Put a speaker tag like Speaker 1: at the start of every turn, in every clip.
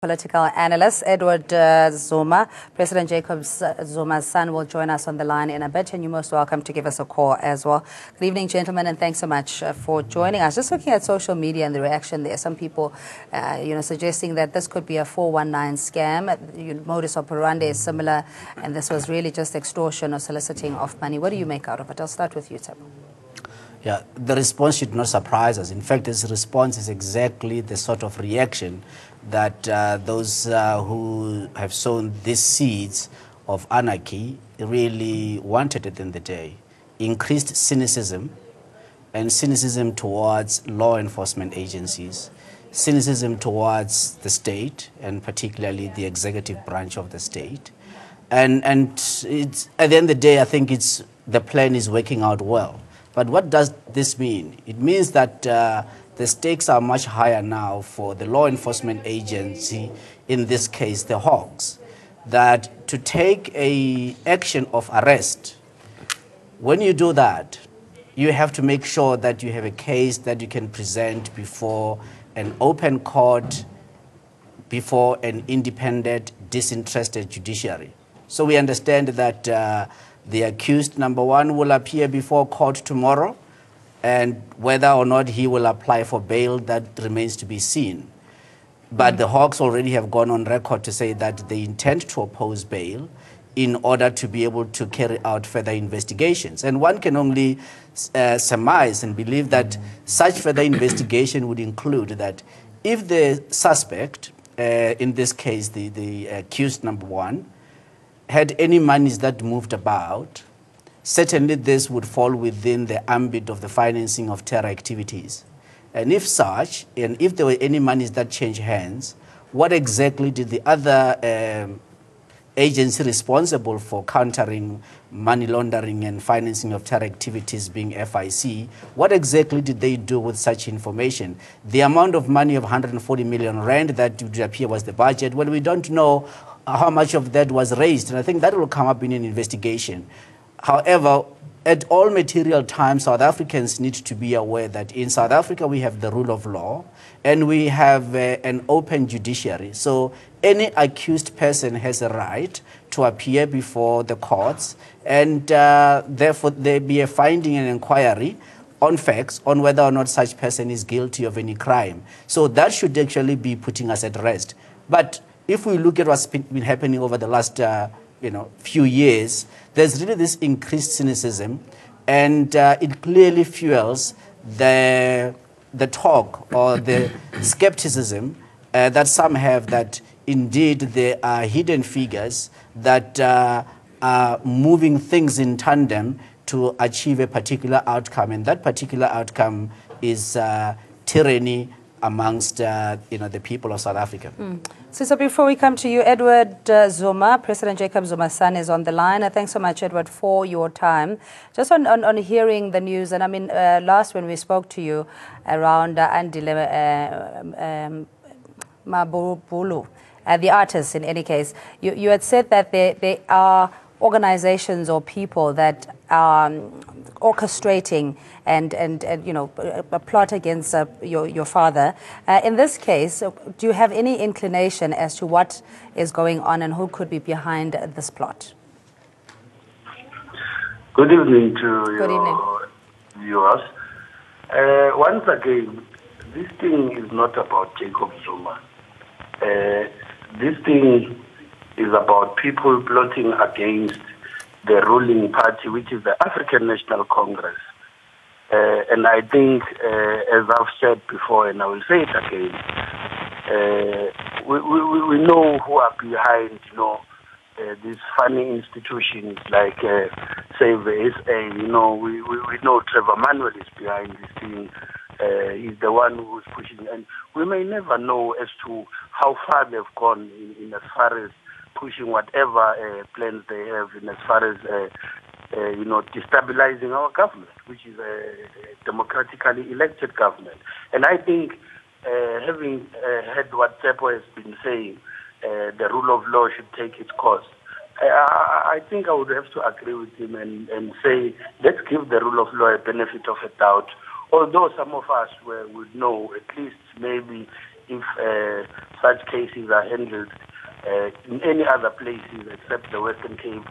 Speaker 1: political analyst. Edward Zuma, President Jacob Zuma's son, will join us on the line in a bit, and you're most welcome to give us a call as well. Good evening, gentlemen, and thanks so much for joining us. Just looking at social media and the reaction there, some people, suggesting that this could be a 419 scam. Modus operandi is similar, and this was really just extortion or soliciting of money. What do you make out of it? I'll start with you, Tabo.
Speaker 2: Yeah, the response should not surprise us. In fact, this response is exactly the sort of reaction that those who have sown these seeds of anarchy really wanted at the end of the day. Increased cynicism, and cynicism towards law enforcement agencies, cynicism towards the state, and particularly the executive branch of the state. And it's, at the end of the day, I think the plan is working out well. But what does this mean? It means that the stakes are much higher now for the law enforcement agency, in this case the Hawks, that to take an action of arrest, when you do that, you have to make sure that you have a case that you can present before an open court, before an independent, disinterested judiciary. So we understand that the accused, number one, will appear before court tomorrow, and whether or not he will apply for bail, that remains to be seen. But the Hawks already have gone on record to say that they intend to oppose bail in order to be able to carry out further investigations. And one can only surmise and believe that such further investigation would include that if the suspect, in this case the accused number one, had any monies that moved about, certainly this would fall within the ambit of the financing of terror activities. And if such, and if there were any monies that changed hands, what exactly did the other agency responsible for countering money laundering and financing of terror activities, being FIC, what exactly did they do with such information? The amount of money of 140 million rand that would appear was the budget. Well, we don't know how much of that was raised, and I think that will come up in an investigation. However, at all material times, South Africans need to be aware that in South Africa we have the rule of law and we have an open judiciary. So any accused person has a right to appear before the courts, and therefore there be a finding and inquiry on facts on whether or not such person is guilty of any crime. So that should actually be putting us at rest. But if we look at what's been happening over the last few years, there's really this increased cynicism, and it clearly fuels the talk or the skepticism that some have that indeed there are hidden figures that are moving things in tandem to achieve a particular outcome, and that particular outcome is tyranny amongst the people of South Africa.
Speaker 1: So before we come to you, Edward Zuma, President Jacob Zuma's son, is on the line. Thanks so much, Edward, for your time. Just on hearing the news, and I mean, last when we spoke to you around Andile Mabulu, the artist in any case, you had said that there are organizations or people that are orchestrating and a plot against your father. In this case, do you have any inclination as to what is going on and who could be behind this plot?
Speaker 3: Good evening to your viewers. Once again, this thing is not about Jacob Zuma. This thing is about people plotting against the ruling party, which is the African National Congress. And I think, as I've said before, and I will say it again, we know who are behind, these funny institutions like Save the SA. We know Trevor Manuel is behind this thing. He's the one who's pushing, and we may never know as to how far they've gone in as far as pushing whatever plans they have in as far as destabilizing our government, which is a democratically elected government. And I think, having heard what Tsepo has been saying, the rule of law should take its course. I think I would have to agree with him and say, let's give the rule of law a benefit of a doubt. Although some of us would know, at least maybe if such cases are handled in any other places except the Western Cape,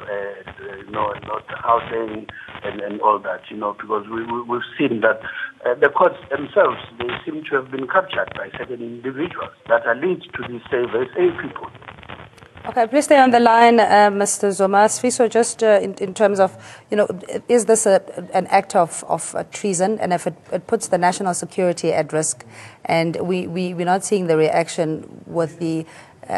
Speaker 3: not Gauteng and all that, because we've seen that the courts themselves, they seem to have been captured by certain individuals that are linked to these very same people.
Speaker 1: Okay, please stay on the line, Mr. Zuma. So just in terms of, is this an act of treason? And if it puts the national security at risk, and we're not seeing the reaction with the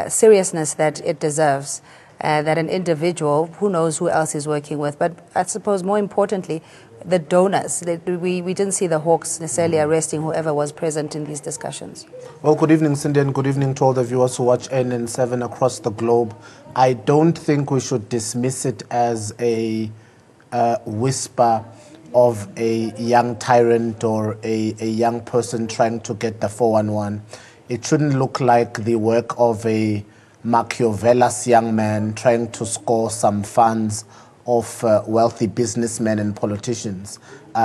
Speaker 1: seriousness that it deserves, that an individual, who knows who else he's working with, but I suppose more importantly, the donors. We didn't see the Hawks necessarily arresting whoever was present in these discussions.
Speaker 4: Well, good evening, Cindy, and good evening to all the viewers who watch NN7 across the globe. I don't think we should dismiss it as a whisper of a young tyrant or a young person trying to get the 411. It shouldn't look like the work of a Machiavellian young man trying to score some funds of wealthy businessmen and politicians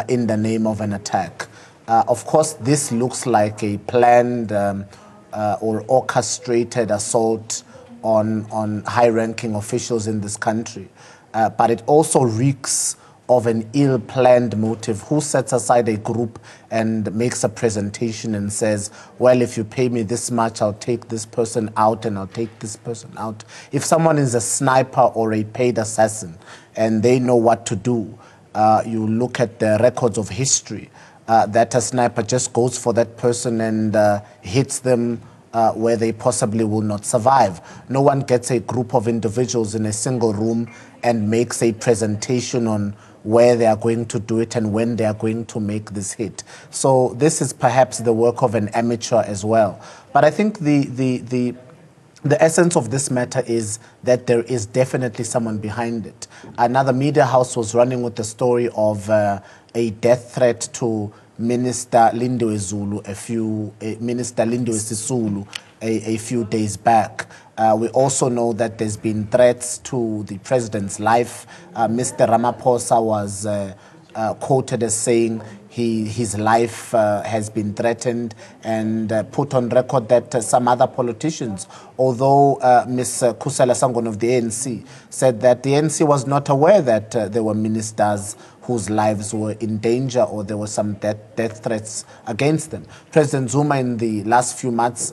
Speaker 4: in the name of an attack. Of course, this looks like a planned or orchestrated assault on high-ranking officials in this country. But it also reeks of an ill-planned motive. Who sets aside a group and makes a presentation and says, well, if you pay me this much, I'll take this person out and I'll take this person out. If someone is a sniper or a paid assassin and they know what to do, you look at the records of history, that a sniper just goes for that person and hits them where they possibly will not survive. No one gets a group of individuals in a single room and makes a presentation on where they are going to do it and when they are going to make this hit. So this is perhaps the work of an amateur as well. But I think the essence of this matter is that there is definitely someone behind it. Another media house was running with the story of a death threat to Minister Lindiwe Zulu, Minister Lindiwe Sisulu, a few days back. We also know that there's been threats to the president's life. Mr. Ramaphosa was quoted as saying his life has been threatened and put on record that some other politicians, although Ms. Kusela Sangon of the ANC said that the ANC was not aware that there were ministers whose lives were in danger or there were some death threats against them. President Zuma in the last few months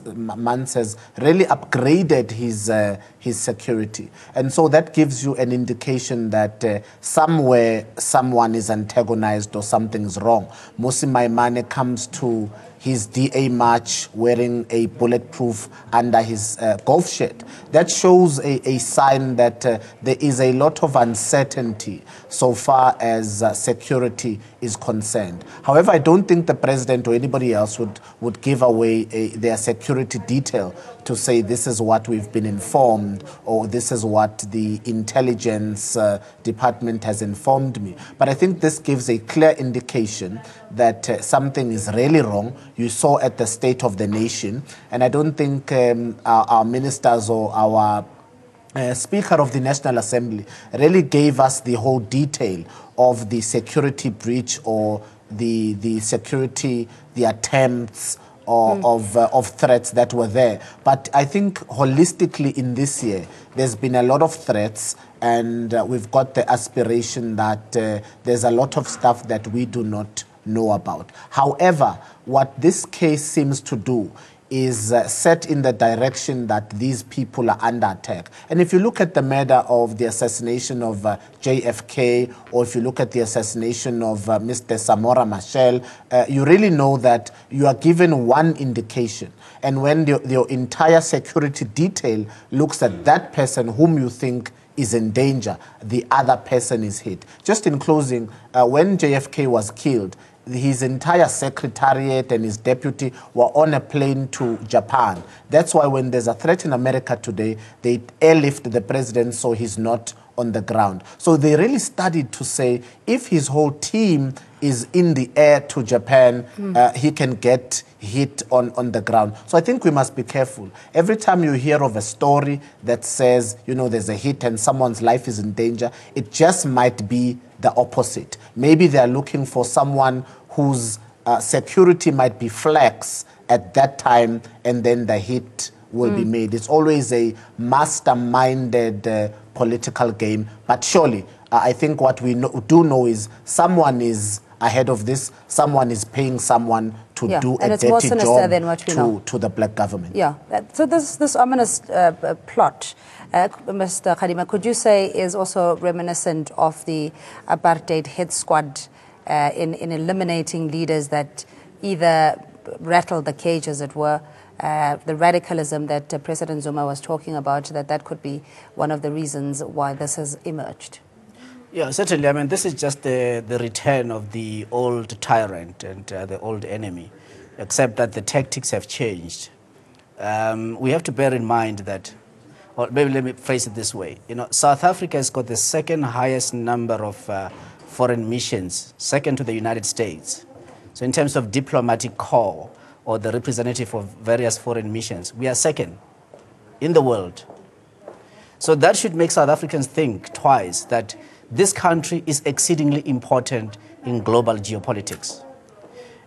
Speaker 4: has really upgraded his security. And so that gives you an indication that somewhere someone is antagonized or something's wrong. Musi Maimane comes to his DA march wearing a bulletproof under his golf shirt. That shows a sign that there is a lot of uncertainty so far as security is concerned. However, I don't think the president or anybody else would give away their security detail to say this is what we've been informed or this is what the intelligence department has informed me. But I think this gives a clear indication that something is really wrong. You saw at the State of the Nation, and I don't think our ministers or our Speaker of the National Assembly really gave us the whole detail of the security breach or the security, the attempts of threats that were there. But I think holistically in this year, there's been a lot of threats, and we've got the aspiration that there's a lot of stuff that we do not know about. However, what this case seems to do is set in the direction that these people are under attack. And if you look at the matter of the assassination of JFK, or if you look at the assassination of Mr. Samora Machel, you really know that you are given one indication. And when your entire security detail looks at that person whom you think is in danger, the other person is hit. Just in closing, when JFK was killed, his entire secretariat and his deputy were on a plane to Japan. That's why when there's a threat in America today, they airlift the president so he's not on the ground. So they really studied to say if his whole team is in the air to Japan, he can get hit on the ground. So I think we must be careful. Every time you hear of a story that says, there's a hit and someone's life is in danger, it just might be the opposite. Maybe they're looking for someone whose security might be flex at that time, and then the hit will be made. It's always a masterminded political game. But surely, I think what we do know is someone is ahead of this. Someone is paying someone to do
Speaker 1: and
Speaker 4: a
Speaker 1: it's more
Speaker 4: dirty
Speaker 1: sinister
Speaker 4: job
Speaker 1: than what we know.
Speaker 4: to the black government.
Speaker 1: Yeah. So this ominous plot, Mr. Khadima, could you say is also reminiscent of the apartheid hit squad in eliminating leaders that either rattle the cage, as it were, the radicalism that President Zuma was talking about, that could be one of the reasons why this has emerged?
Speaker 2: Yeah, certainly. I mean, this is just the return of the old tyrant and the old enemy, except that the tactics have changed. We have to bear in mind that, or maybe let me phrase it this way. You know, South Africa has got the second highest number of foreign missions, second to the United States. So in terms of diplomatic corps or the representative of various foreign missions, we are second in the world. So that should make South Africans think twice that this country is exceedingly important in global geopolitics.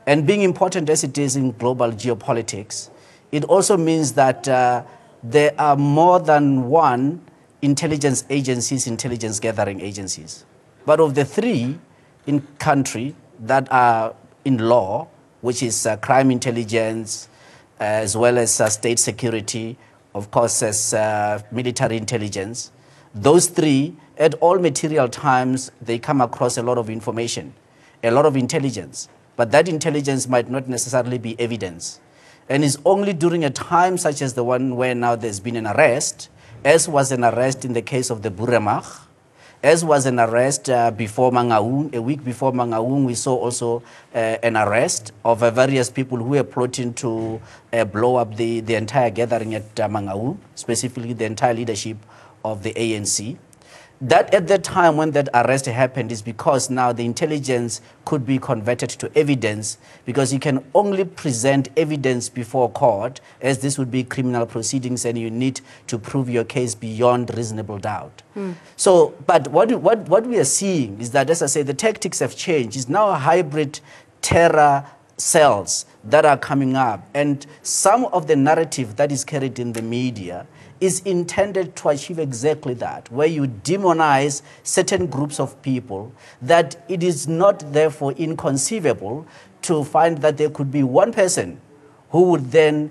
Speaker 2: And being important as it is in global geopolitics, it also means that there are more than one intelligence agencies, intelligence gathering agencies. But of the three in country that are in law, which is crime intelligence, as well as state security, of course, as military intelligence, those three, at all material times, they come across a lot of information, a lot of intelligence. But that intelligence might not necessarily be evidence. And it's only during a time such as the one where now there's been an arrest, as was an arrest in the case of the Boeremag, as was an arrest before Mangaung. A week before Mangaung, we saw also an arrest of various people who were plotting to blow up the entire gathering at Mangaung, specifically the entire leadership of the ANC. That at the time when that arrest happened is because now the intelligence could be converted to evidence, because you can only present evidence before court, as this would be criminal proceedings and you need to prove your case beyond reasonable doubt. So, but what we are seeing is that, as I say, the tactics have changed. It's now a hybrid terror cells that are coming up, and some of the narrative that is carried in the media is intended to achieve exactly that, where you demonize certain groups of people, that it is not therefore inconceivable to find that there could be one person who would then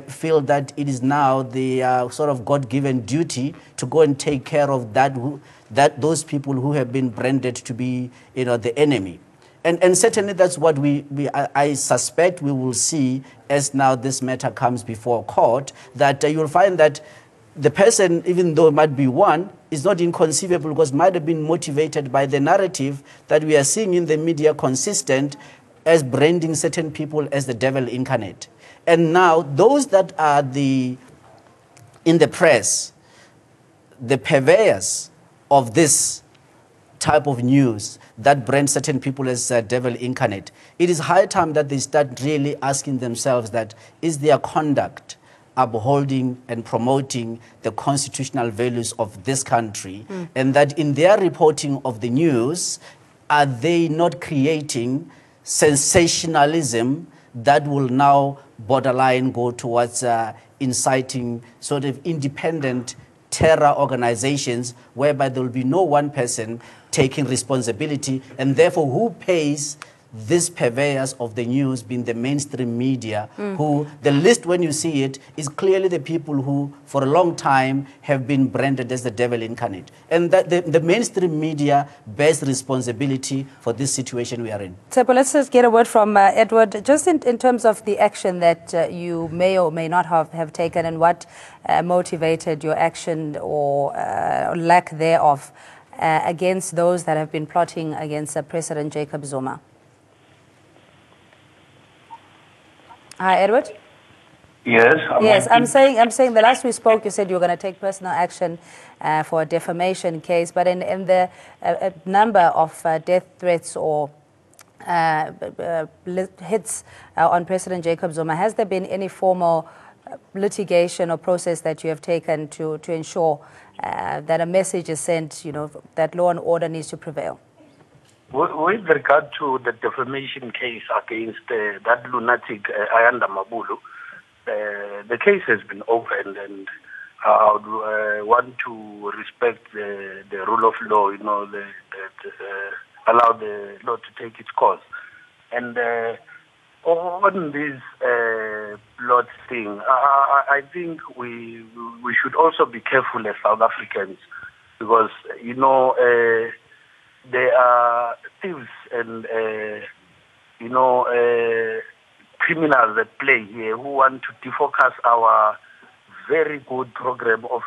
Speaker 2: feel that it is now the sort of God-given duty to go and take care of those people who have been branded to be, you know, the enemy. And certainly that's what I suspect we will see as now this matter comes before court, that you'll find that the person, even though it might be one, is not inconceivable, because might have been motivated by the narrative that we are seeing in the media consistent as branding certain people as the devil incarnate. And now those that are in the press, the purveyors of this type of news that brand certain people as devil incarnate, it is high time that they start really asking themselves that, is their conduct upholding and promoting the constitutional values of this country, and that in their reporting of the news, are they not creating sensationalism that will now borderline go towards inciting sort of independent terror organizations, whereby there will be no one person taking responsibility, and therefore who pays these purveyors of the news, being the mainstream media, who the list, when you see it, is clearly the people who for a long time have been branded as the devil incarnate. And that the mainstream media bears responsibility for this situation we are in.
Speaker 1: So let's just get a word from Edward, just in terms of the action that you may or may not have taken, and what motivated your action or lack thereof against those that have been plotting against President Jacob Zuma. Hi, Edward.
Speaker 3: Yes.
Speaker 1: I'm saying the last we spoke, you said you were going to take personal action for a defamation case, but in the number of death threats or hits on President Jacob Zuma, has there been any formal litigation or process that you have taken to ensure that a message is sent, you know, that law and order needs to prevail?
Speaker 3: With regard to the defamation case against that lunatic Ayanda Mabulu, the case has been opened, and I would want to respect the rule of law, allow the law to take its course. And on this plot thing, I think we should also be careful as South Africans, because, there are thieves and, criminals at play here who want to defocus our very good program of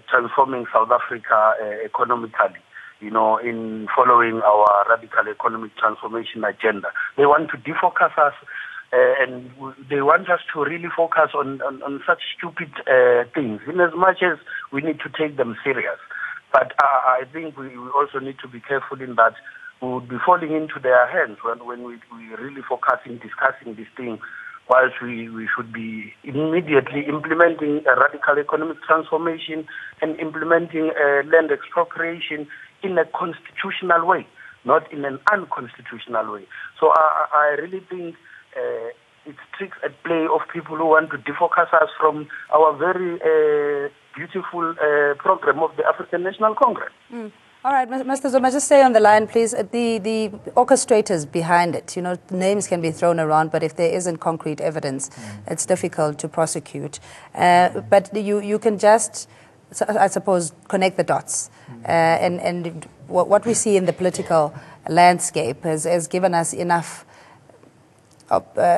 Speaker 3: transforming South Africa economically, in following our radical economic transformation agenda. They want to defocus us, and they want us to really focus on such stupid things, in as much as we need to take them serious. But I think we also need to be careful in that we would be falling into their hands when we really focusing, discussing this thing, whilst we should be immediately implementing a radical economic transformation and implementing land expropriation in a constitutional way, not in an unconstitutional way. So I really think it's tricks at play of people who want to defocus us from our very beautiful program of the African National Congress.
Speaker 1: All right, Mr. Zuma, just stay on the line, please. The orchestrators behind it, names can be thrown around, but if there isn't concrete evidence, it's difficult to prosecute. But you can just, I suppose, connect the dots. And what we see in the political landscape has given us enough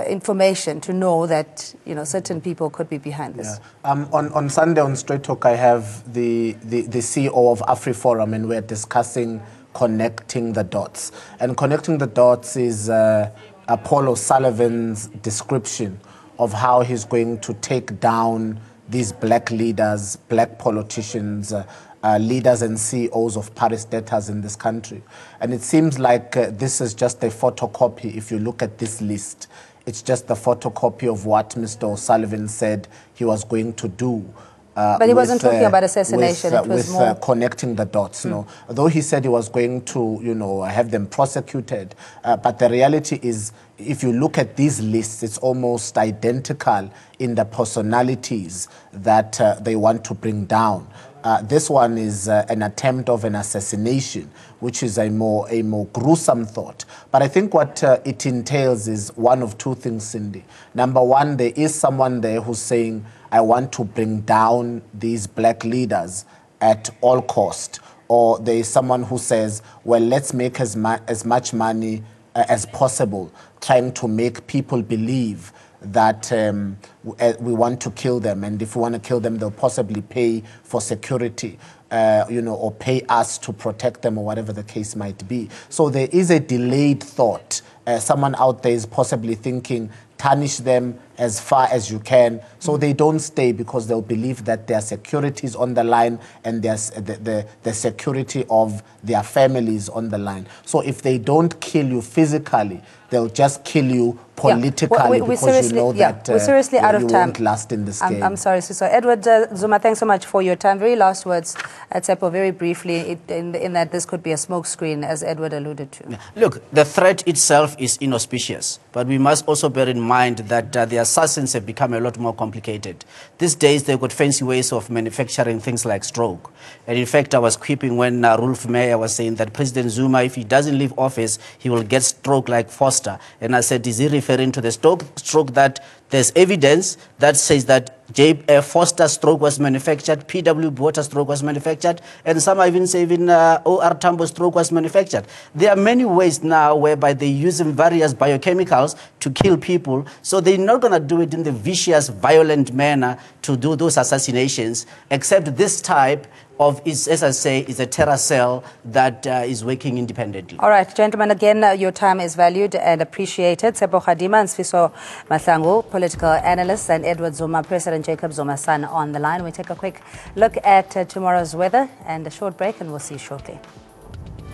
Speaker 1: information to know that certain people could be behind this.
Speaker 4: Yeah. On Sunday on Straight Talk, I have the CEO of AfriForum, and we're discussing connecting the dots. And connecting the dots is Paul O'Sullivan's description of how he's going to take down these black leaders, black politicians, leaders and CEOs of parastatals in this country. And it seems like this is just a photocopy. If you look at this list, it's just a photocopy of what Mr. O'Sullivan said he was going to do.
Speaker 1: But he wasn't talking about assassination. It was more
Speaker 4: connecting the dots. No, though he said he was going to, have them prosecuted. But the reality is, if you look at these lists, it's almost identical in the personalities that they want to bring down. This one is an attempt of an assassination, which is a more gruesome thought. But I think what it entails is one of two things, Cindy. Number one, there is someone there who's saying, I want to bring down these black leaders at all cost. Or there is someone who says, well, let's make as much money as possible, trying to make people believe that we want to kill them, and if we want to kill them, they'll possibly pay for security, or pay us to protect them, or whatever the case might be. So there is a delayed thought. Someone out there is possibly thinking, tarnish them as far as you can, so they don't stay, because they'll believe that their security is on the line, and the security of their families on the line. So if they don't kill you physically, they'll just kill you politically, because you know that
Speaker 1: we're seriously out of time.
Speaker 4: Won't last in this game.
Speaker 1: I'm sorry, Siso. Edward Zuma, thanks so much for your time. Very last words, Tsepo, very briefly, in that this could be a smokescreen, as Edward alluded to.
Speaker 2: Look, the threat itself is inauspicious, but we must also bear in mind that the assassins have become a lot more complicated. These days, they've got fancy ways of manufacturing things like stroke. And in fact, I was quipping when Rolf Meyer was saying that President Zuma, if he doesn't leave office, he will get stroke like Foster. And I said, is he referring to the stroke that there's evidence that says that Foster stroke was manufactured, P.W. Botha stroke was manufactured, and some even say O.R. Tambo stroke was manufactured. There are many ways now whereby they're using various biochemicals to kill people, so they're not going to do it in the vicious, violent manner to do those assassinations, except this type of, as I say, is a terror cell that is working independently. All
Speaker 1: right, gentlemen, again, your time is valued and appreciated. Tsepo Khadima and Sfiso Mahlangu, political analyst, and Edward Zuma, President Jacob Zuma's son, on the line. We take a quick look at tomorrow's weather and a short break, and we'll see you shortly.